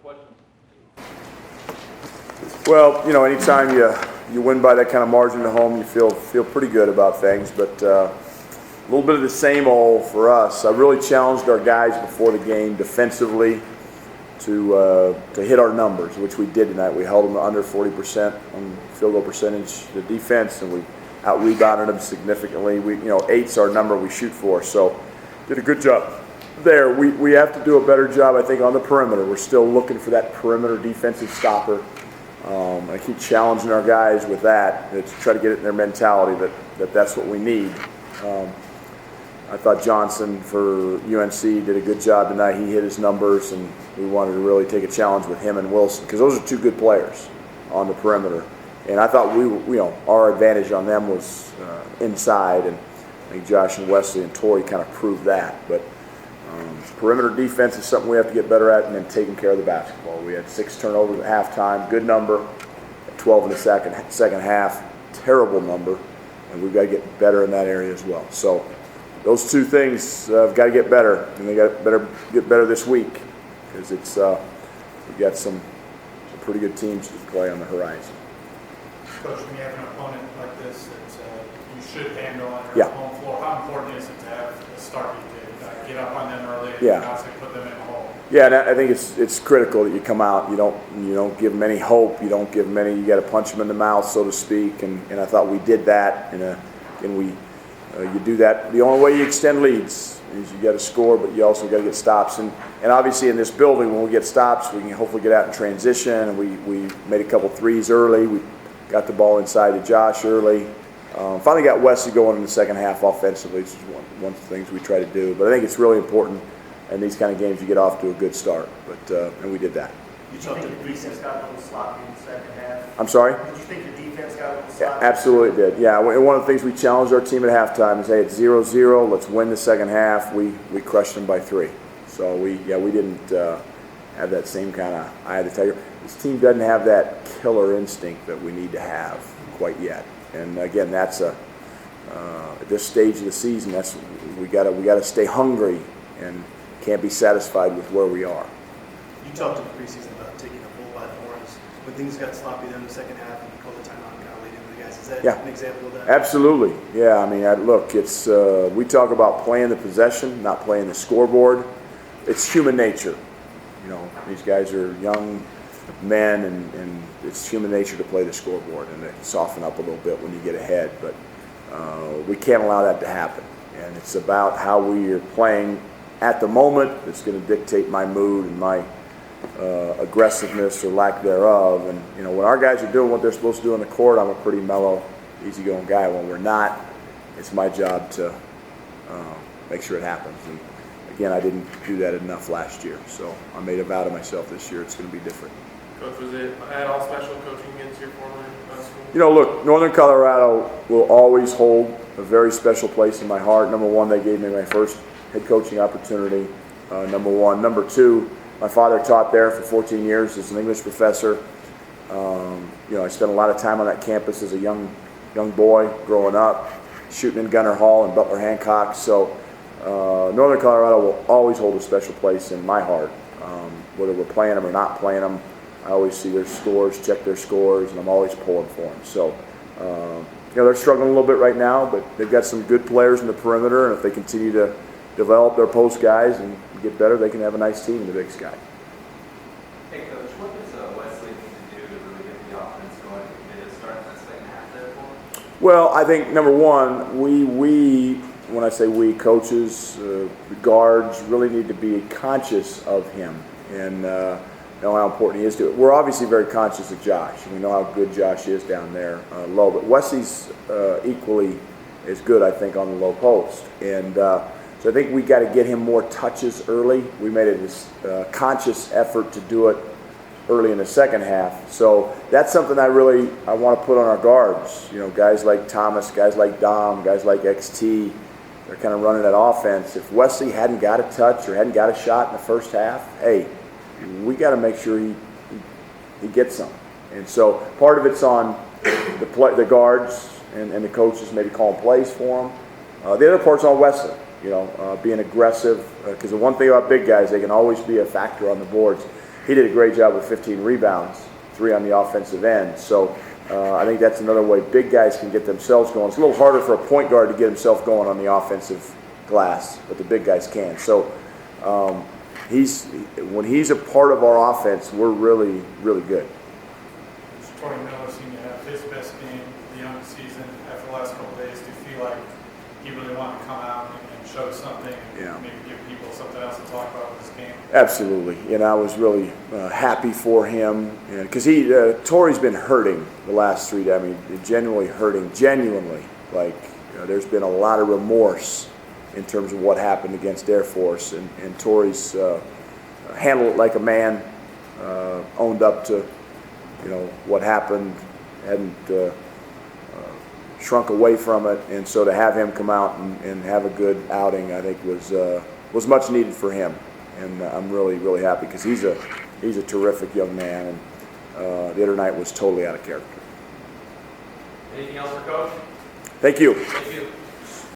question. Well, anytime you win by that kind of margin at home, you feel pretty good about things. But a little bit of the same old for us. I really challenged our guys before the game defensively to hit our numbers, which we did tonight. We held them to under 40% on field goal percentage, the defense, and we out-rebounded them significantly. Eight's our number we shoot for, so did a good job there. We have to do a better job, I think, on the perimeter. We're still looking for that perimeter defensive stopper. I keep challenging our guys with that to try to get it in their mentality that's what we need. I thought Johnson for UNC did a good job tonight. He hit his numbers, and we wanted to really take a challenge with him and Wilson because those are two good players on the perimeter. And I thought our advantage on them was inside, and I think Josh and Wesley and Torrey kind of proved that. But perimeter defense is something we have to get better at, and then taking care of the basketball. We had 6 turnovers at halftime, good number. 12 in the second half, terrible number, and we've got to get better in that area as well. So those two things have got to get better, and they got to get better this week because we've got some pretty good teams to play on the horizon. Coach, when you have an opponent like this that you should handle on your Yeah. home floor, how important is it to have a start you did? Get up on them early and Yeah. obviously put them in the hole. Yeah, and I think it's critical that you come out. You don't give them any hope. You don't give them any. You got to punch them in the mouth, so to speak. And I thought we did that. And you do that. The only way you extend leads is you got to score, but you also got to get stops. And obviously in this building, when we get stops, we can hopefully get out in transition. And we made a couple threes early. We got the ball inside to Josh early. Finally got Wesley going in the second half offensively, which is one of the things we try to do. But I think it's really important in these kind of games you get off to a good start. And we did that. Did you think the defense got a little sloppy in the second half? I'm sorry? Did you think the defense got a little Yeah, sloppy? absolutely did. Yeah, and one of the things we challenged our team at halftime is, hey, it's 0-0. Let's win the second half. We crushed them by 3. So we didn't have that same kind of eye of the tiger. This team doesn't have that killer instinct that we need to have quite yet. And again, that's at this stage of the season, we gotta stay hungry and can't be satisfied with where we are. You talked in the preseason about taking a bull by the horns. When things got sloppy then in the second half and you called the timeout and kind of laid into the guys. Is that an example of that? Absolutely. Yeah, I mean, look, it's we talk about playing the possession, not playing the scoreboard. It's human nature. These guys are young men, and it's human nature to play the scoreboard and to soften up a little bit when you get ahead. But we can't allow that to happen. And it's about how we are playing at the moment that's going to dictate my mood and my aggressiveness or lack thereof. And when our guys are doing what they're supposed to do on the court, I'm a pretty mellow, easygoing guy. When we're not, it's my job to make sure it happens. And again, I didn't do that enough last year, so I made a vow to myself this year it's going to be different. Coach, was it at all special coaching against your former school? Look, Northern Colorado will always hold a very special place in my heart. Number one, they gave me my first head coaching opportunity, number one. Number two, my father taught there for 14 years as an English professor. I spent a lot of time on that campus as a young boy growing up, shooting in Gunner Hall and Butler Hancock. So Northern Colorado will always hold a special place in my heart. Whether we're playing them or not playing them, I always see their scores, check their scores, and I'm always pulling for them. So, they're struggling a little bit right now, but they've got some good players in the perimeter, and if they continue to develop their post guys and get better, they can have a nice team in the Big Sky. Hey, Coach, what does Wesley need to do to really get the offense going? Did it start in that second half there for him? Well, I think, number one, we when I say we, coaches, the guards, really need to be conscious of him and know how important he is to it. We're obviously very conscious of Josh. We know how good Josh is down there low, but Wesley's equally as good, I think, on the low post. And so I think we got to get him more touches early. We made a conscious effort to do it early in the second half. So that's something I want to put on our guards. Guys like Thomas, guys like Dom, guys like XT, they're kind of running that offense. If Wesley hadn't got a touch or hadn't got a shot in the first half, hey, we got to make sure he gets some. And so part of it's on the guards and the coaches maybe calling plays for him. The other part's on Wesley, being aggressive. Because the one thing about big guys, they can always be a factor on the boards. he did a great job with 15 rebounds, 3 on the offensive end. So I think that's another way big guys can get themselves going. It's a little harder for a point guard to get himself going on the offensive glass, but the big guys can. So when he's a part of our offense, we're really, really good. Mr. Torrey Miller seemed to have his best game of the young season after the last couple of days. Do you feel like he really wanted to come out and show something and maybe give people something else to talk about with this game? Absolutely. I was really happy for him because Torrey's been hurting the last 3 days. I mean, genuinely hurting, genuinely. Like, there's been a lot of remorse in terms of what happened against Air Force, and Torrey's handled it like a man, owned up to, what happened, hadn't shrunk away from it, and so to have him come out and have a good outing, I think was much needed for him, and I'm really, really happy because he's a terrific young man, and the other night was totally out of character. Anything else for Coach? Thank you. Thank you.